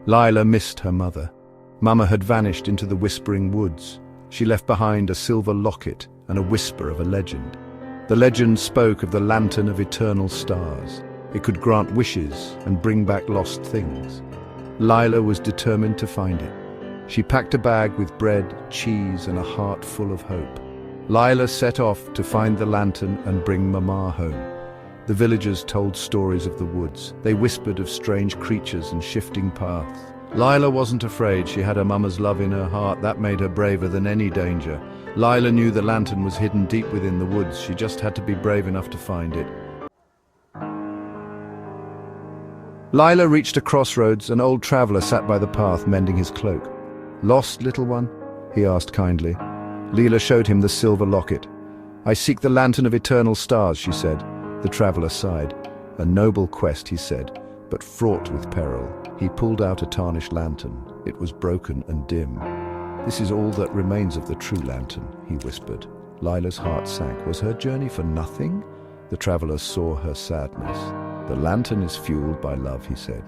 Lila missed her mother. Mama had vanished into the whispering woods. She left behind a silver locket and a whisper of a legend. The legend spoke of the lantern of eternal stars. It could grant wishes and bring back lost things. Lila was determined to find it. She packed a bag with bread, cheese, and a heart full of hope. Lila set off to find the lantern and bring Mama home. The villagers told stories of the woods. They whispered of strange creatures and shifting paths. Lila wasn't afraid. She had her mama's love in her heart. That made her braver than any danger. Lila knew the lantern was hidden deep within the woods. She just had to be brave enough to find it. Lila reached a crossroads. An old traveler sat by the path, mending his cloak. "Lost, little one?" he asked kindly. Lila showed him the silver locket. "I seek the lantern of eternal stars," she said. The traveler sighed. "A noble quest," he said, "but fraught with peril." He pulled out a tarnished lantern. It was broken and dim. "This is all that remains of the true lantern," he whispered. Lila's heart sank. Was her journey for nothing? The traveler saw her sadness. "The lantern is fueled by love," he said.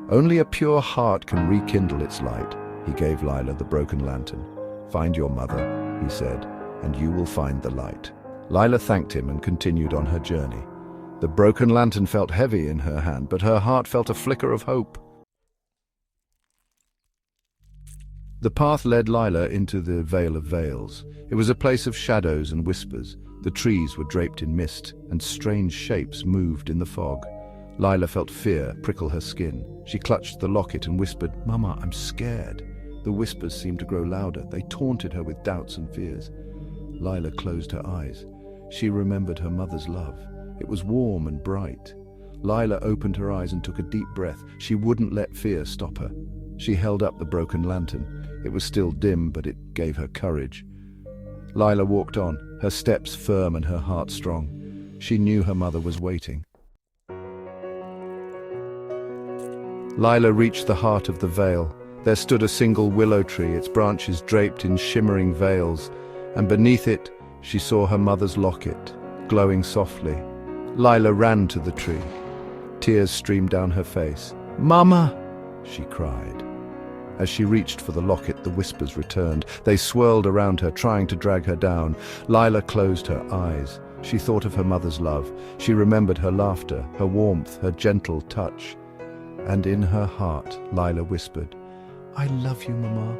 "Only a pure heart can rekindle its light." He gave Lila the broken lantern. "Find your mother," he said, "and you will find the light." Lila thanked him and continued on her journey. The broken lantern felt heavy in her hand, but her heart felt a flicker of hope. The path led Lila into the Vale of Veils. It was a place of shadows and whispers. The trees were draped in mist, and strange shapes moved in the fog. Lila felt fear prickle her skin. She clutched the locket and whispered, "Mama, I'm scared." The whispers seemed to grow louder. They taunted her with doubts and fears. Lila closed her eyes. She remembered her mother's love. It was warm and bright. Lila opened her eyes and took a deep breath. She wouldn't let fear stop her. She held up the broken lantern. It was still dim, but it gave her courage. Lila walked on, her steps firm and her heart strong. She knew her mother was waiting. Lila reached the heart of the vale. There stood a single willow tree, its branches draped in shimmering veils, and beneath it she saw her mother's locket, glowing softly. Lila ran to the tree. Tears streamed down her face. "Mama!" she cried. As she reached for the locket, the whispers returned. They swirled around her, trying to drag her down. Lila closed her eyes. She thought of her mother's love. She remembered her laughter, her warmth, her gentle touch. And in her heart, Lila whispered, "I love you, Mama."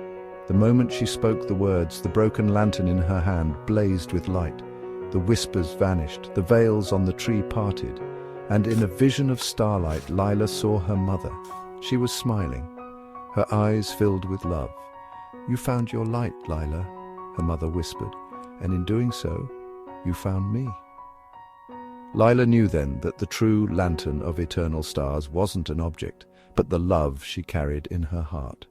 The moment she spoke the words, the broken lantern in her hand blazed with light. The whispers vanished, the veils on the tree parted, and in a vision of starlight, Lila saw her mother. She was smiling, her eyes filled with love. "You found your light, Lila," her mother whispered, "and in doing so, you found me." Lila knew then that the true lantern of eternal stars wasn't an object, but the love she carried in her heart.